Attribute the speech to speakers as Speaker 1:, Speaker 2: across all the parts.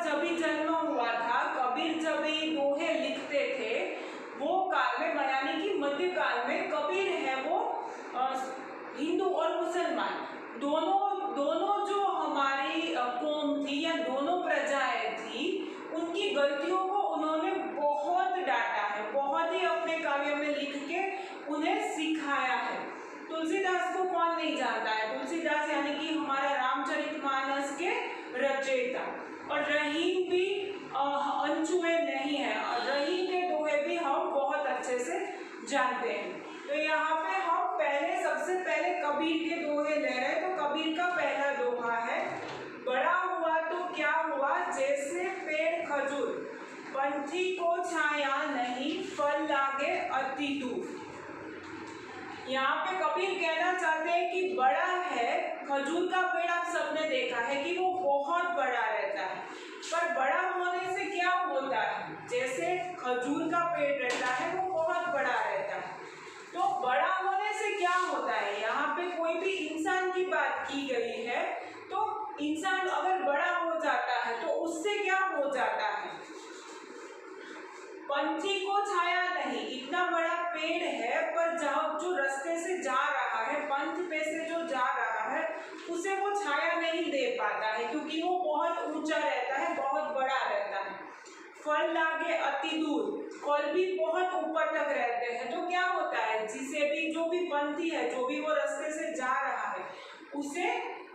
Speaker 1: जब भी जन्म हुआ था, कबीर जब ये दोहे लिखते थे, वो काल में यानी कि मध्यकाल में कबीर है वो हिंदू और मुसलमान दोनों जो हमारी कौम थी या दोनों प्रजाएं थी, उनकी गलतियों को उन्होंने बहुत डांटा है, बहुत ही अपने काव्य में लिख के उन्हें सिखाया है। तुलसीदास को कौन नहीं जानता है? तुलसीदास यानी कि हमारा रामचरितमानस के रचयिता। और रहीम भी अनछुए नहीं है, और रहीम के दोहे भी हम बहुत अच्छे से जानते हैं। तो यहाँ पे हम सबसे पहले कबीर के दोहे ले रहे हैं। तो कबीर का पहला दोहा है, बड़ा हुआ तो क्या हुआ जैसे पेड़ खजूर, पंछी को छाया नहीं फल लागे अति दूर। यहाँ पे कबीर कहना चाहते हैं कि बड़ा है खजूर का पेड़, आप सबने देखा है कि वो बहुत बड़ा रहता है, पर बड़ा होने से क्या होता है? जैसे खजूर का पेड़ रहता है वो बहुत बड़ा रहता है, तो बड़ा होने से क्या होता है? यहाँ पे कोई भी इंसान की बात की गई है, तो इंसान अगर बड़ा हो जाता है तो उससे क्या हो जाता है? पंछी को छाया नहीं, इतना बड़ा पेड़ है पर जो रास्ते से जा रहा है, पंथ पे से जो जा रहा है, उसे वो छाया नहीं दे पाता है, क्योंकि वो बहुत ऊंचा रहता है, बहुत बड़ा रहता है। फल लागे अति दूर, फल भी बहुत ऊपर तक रहते हैं। तो क्या होता है, जिसे भी जो भी पंथी है, जो भी वो रास्ते से जा रहा है, उसे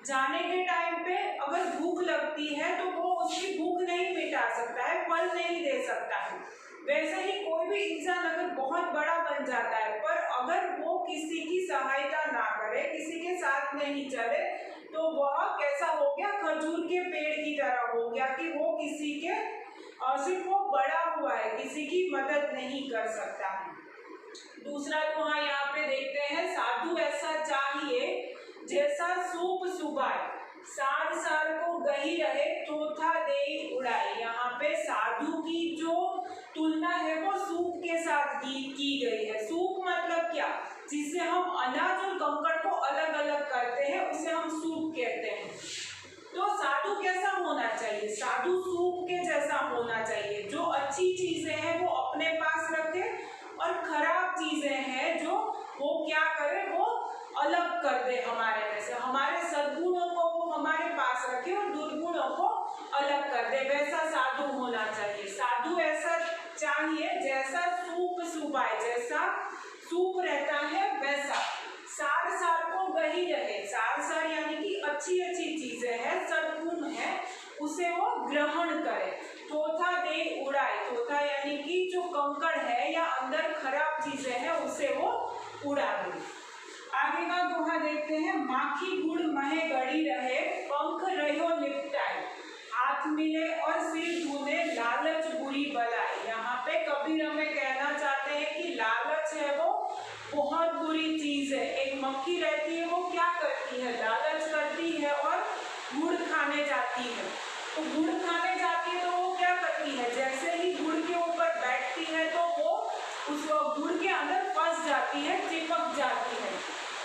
Speaker 1: जाने के टाइम पे अगर भूख लगती है तो वो उसकी भूख नहीं मिटा सकता है, फल नहीं दे सकता है। वैसे ही कोई भी इंसान अगर बहुत बड़ा बन जाता है, पर अगर वो किसी की सहायता ना करे, किसी के साथ नहीं चले, तो वह कैसा हो गया? खजूर के पेड़ की तरह हो गया कि वो किसी के सिर्फ वो बड़ा हुआ है, किसी की मदद नहीं कर सकता है। दूसरा दोहा यहाँ पे देखते हैं, साधु ऐसा चाहिए जैसा सूप सुभाए, सार सार को गही रहे चौथा दे उड़ाए। यहाँ पे साधु की जो तुलना है वो सूप के साथ की गई है। सूप मतलब क्या? जिससे हम अनाज और कंकड़ को अलग अलग करते हैं, उसे हम सूप कहते हैं। तो साधु कैसा होना चाहिए? साधु सूप के जैसा होना चाहिए, जो अच्छी चीजें हैं वो अपने पास रखे, और खराब चीजें हैं जो वो क्या करे, वो अलग कर दे हमारे में से। हमारे सद्गुणों को वो हमारे पास रखे और दुर्गुणों को अलग कर दे, वैसा साधु होना चाहिए। साधु ऐसा चाहिए जैसा सूप सुभाए, जैसा सूप रहता है वैसा। सार सार को गही रहे, सार सार यानी कि अच्छी अच्छी चीजें हैं, सद्गुण है, उसे वो ग्रहण करे। चौथा दे उड़ाए, चौथा यानी कि जो कंकड़ है या अंदर खराब चीजें हैं उसे वो उड़ा दे। आगे का दोहा देखते हैं, माखी गुड़ महे गड़ी रहे, पंख रहो लिपटाए, हाथ मिले और सिर धुने लालच बुरी बलाई। यहाँ पे कबीर हमें कहना चाहते हैं कि लालच है वो बहुत बुरी चीज है। एक मक्खी रहती है, वो क्या करती है? लालच करती है और गुड़ खाने जाती है। तो गुड़ खाने जाती है तो वो क्या करती है? जैसे ही गुड़ के ऊपर बैठती है तो वो उस गुड़ के अंदर फंस जाती है, चिपक जाती है।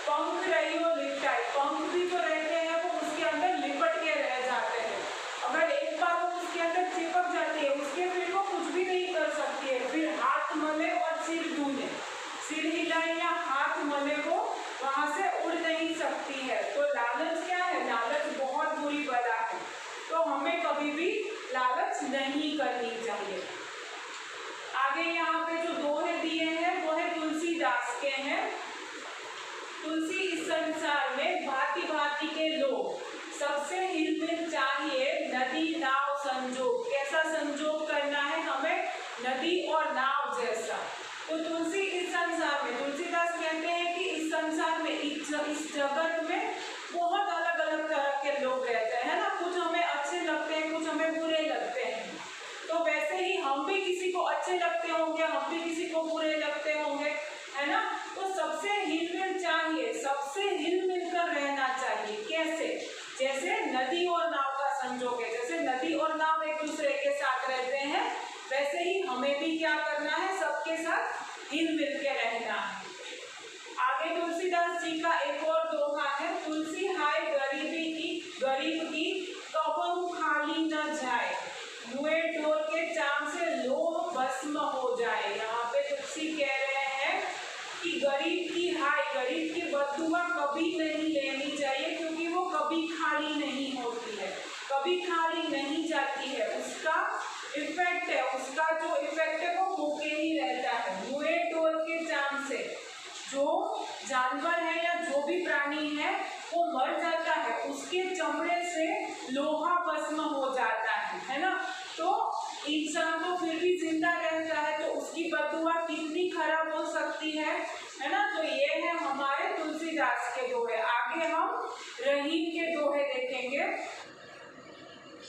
Speaker 1: पंख रही हो लिपटाई, पंख भी जो रहते हैं वो उसके अंदर लिपट के रह जाते हैं। अगर एक बार वो उसके अंदर चिपक जाती है, उसके फिर वो कुछ भी नहीं कर सकती है। फिर हाथ मले और सिर धुने, सिर हिलाए या हाथ मले, वो वहां से उड़ नहीं सकती है। तो लालच क्या है? लालच बहुत बुरी बला है, तो हमें कभी भी लालच नहीं करनी चाहिए। आगे यहाँ पे जो दोहे दिए हैं वो है तुलसीदास के हैं। तुलसी इस संसार में भांति भांति के लोग, सबसे हिलमिल चाहिए नदी नाव संजोग। कैसा संजोग करना है हमें? नदी और नाव जैसा। तो तुलसी इस संसार में, तुलसीदास कहते हैं कि इस संसार में, इस जगत में बहुत अलग अलग तरह के लोग रहते हैं ना। कुछ हमें अच्छे लगते हैं, कुछ हमें बुरे लगते हैं। तो वैसे ही हम भी किसी को अच्छे लगते होंगे, हम भी किसी को बुरे लगते होंगे, है ना। तो सबसे हिलमिल चाहिए, सबसे हिल मिलकर रहना चाहिए। कैसे? जैसे नदी और नाव का संजोग है, जैसे नदी और नाव एक दूसरे के साथ रहते हैं, वैसे ही हमें भी क्या करना है? सबके साथ हिल मिल के रहना है। आगे तुलसीदास जी का एक और दोहा है, तुलसी हाय गरीबी की, गरीब की कबहू खाली न जाए, कभी खाली नहीं जाती है, उसका इफेक्ट है, उसका जो इफेक्ट है वो मुके ही रहता है। मुए टोल के चाम से जो जानवर है या जो भी प्राणी है वो मर जाता है, उसके चमड़े से लोहा भस्म हो जाता है ना। तो इंसान तो फिर भी जिंदा रहता है, तो उसकी बददुआ कितनी खराब हो सकती है ना। तो ये है हमारे तुलसीदास के दोहे। आगे हम रहीम के दोहे देखेंगे।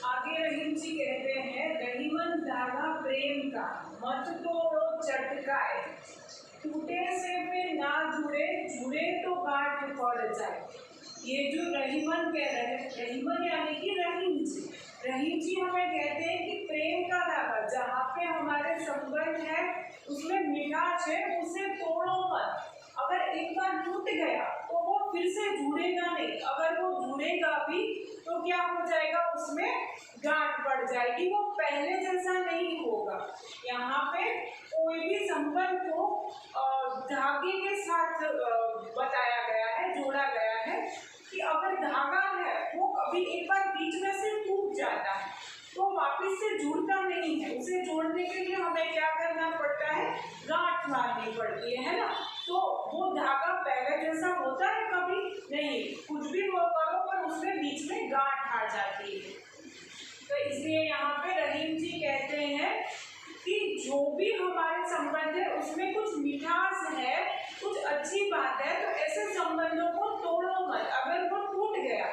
Speaker 1: आगे रहीम जी कहते हैं, रहीमन धागा प्रेम का मत तोड़ो चटकाए, टूटे से फिर ना जुड़े, जुड़े तो गांठ पड़ जाए। ये जो रहीमन कह रहे हैं, रहीमन यानी कि रहीम जी। रहीम जी हमें कहते हैं कि प्रेम का धागा जहाँ पे हमारे संबंध है उसमें मिठास है, उसे तोड़ो मत। अगर एक बार टूट गया तो वो फिर से जुड़ेगा नहीं, अगर वो जुड़ेगा भी तो क्या हो जाएगा, उसमें गांठ पड़ जाएगी, वो पहले जैसा नहीं होगा। यहाँ पे कोई भी संबंध को धागे के साथ बताया गया है, जोड़ा गया है कि अगर धागा है वो कभी एक बार बीच में से टूट जाता है तो वापस से जुड़ता नहीं है, उसे जोड़ने के लिए हमें क्या करना पड़ता है, गांठ मारनी पड़ती है ना। तो वो धागा पहले जैसा होता है कभी नहीं, कुछ भी वो करो पर उसमें बीच में गांठ आ जाती है। तो इसलिए यहाँ पे रहीम जी कहते हैं कि जो भी हमारे संबंध है उसमें कुछ मिठास है, कुछ अच्छी बात है, तो ऐसे संबंधों को तोड़ो मत। अगर वो टूट गया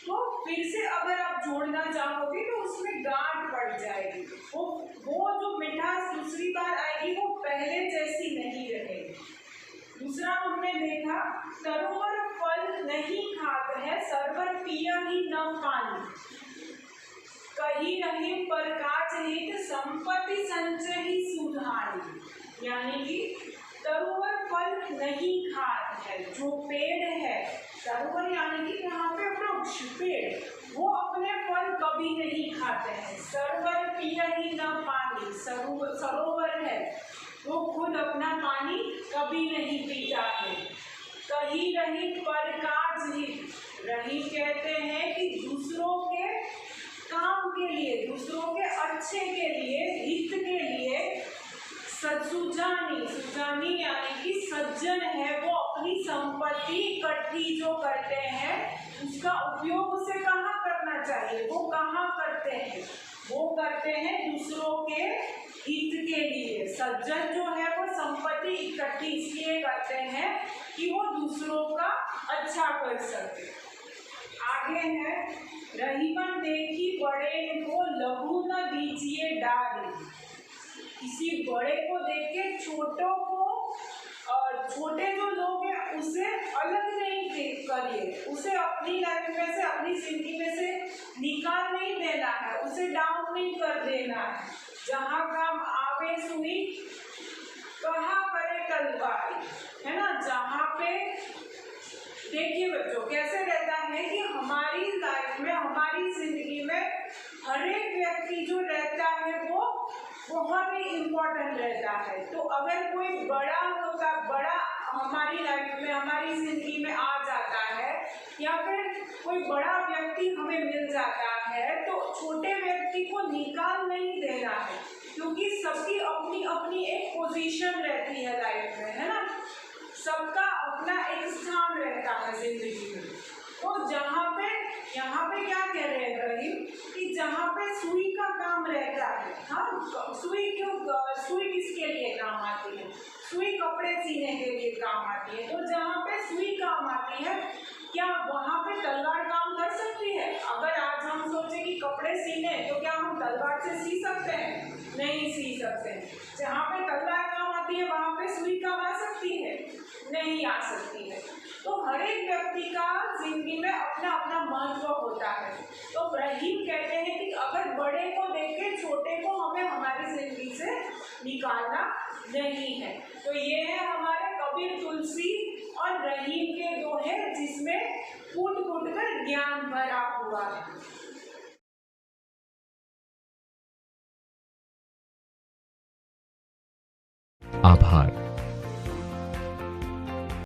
Speaker 1: तो फिर से अगर आप जोड़ना चाहोगे तो उसमें गांठ पड़ जाएगी, वो जो मिठास दूसरी बार आएगी वो पहले जैसी नहीं रहेगी। दूसरा हमने देखा, सरोवर फल नहीं खात है, सरवर पिया ही न पानी, कही रही पर काज हित, संपत्ति संचय सुधारी। यानी कि सरोवर फल नहीं खात है, जो पेड़ है, सरोवर यानी कि यहाँ पे वृक्ष पेड़, वो अपने फल कभी नहीं खाते हैं। सरवर पिया ही न पानी, सरोवर है वो खुद अपना पानी कभी नहीं पीता है। कही रही पर काज हित, रही कहते हैं कि दूसरों के काम के लिए, दूसरों के अच्छे के लिए, हित के लिए, सुजानी, सुजानी यानी कि सज्जन है, वो अपनी संपत्ति इकट्ठी जो करते हैं उसका उपयोग उसे कहाँ करना चाहिए, वो कहाँ करते हैं, वो करते हैं दूसरों के हित के लिए। सज्जन जो है वो संपत्ति इकट्ठी इसलिए करते हैं कि वो दूसरों का अच्छा कर सके। आगे है, रहीमन देखी बड़े को लघु न दीजिए डाली, किसी बड़े को देख के छोटों को, और छोटे जो लोग हैं उसे अलग नहीं करिए, उसे अपनी लाइफ में से, अपनी जिंदगी में से निकाल नहीं देना है, उसे डाउन नहीं कर देना है। जहाँ काम आवे सुई कहा करे तलवारी, है ना। जहाँ पे देखिए बच्चों कैसे रहता है कि हमारी लाइफ में, हमारी जिंदगी में हर एक व्यक्ति जो रहता है वो बहुत ही इम्पोर्टेंट रहता है। तो अगर कोई बड़ा होता, बड़ा हमारी लाइफ में, हमारी जिंदगी में आ जाता है या फिर कोई बड़ा व्यक्ति हमें मिल जाता है तो छोटे व्यक्ति को निकाल नहीं देना है, क्योंकि सबकी अपनी अपनी एक पोजीशन रहती है लाइफ में, है ना। सबका अपना एक स्थान रहता है जिंदगी में। तो जहाँ पे, यहाँ पे क्या कह रहे हैं रहीम कि जहाँ पे सुई का काम रहता है, हाँ, सुई क्यों, सुई किसके लिए काम आती है, सुई कपड़े सीने के लिए काम आती है। तो जहाँ पे सुई काम आती है क्या वहाँ पे तलवार काम कर सकती है? अगर आज हम सोचे कि कपड़े सीने तो क्या हम तलवार से सी सकते हैं? नहीं सी सकते। जहाँ पे तलवार काम आती है वहाँ पे सुई काम आ सकती है? नहीं आ सकती है। तो हर एक व्यक्ति का जिंदगी में अपना अपना महत्व होता है। तो रहीम कहते हैं कि अगर बड़े को देख के छोटे को हमें हमारी जिंदगी से निकालना नहीं है। तो ये है हमारे कबीर, तुलसी और रहीम के दोहे, जिसमें कूट कूट कर ज्ञान भरा हुआ है।
Speaker 2: आभार।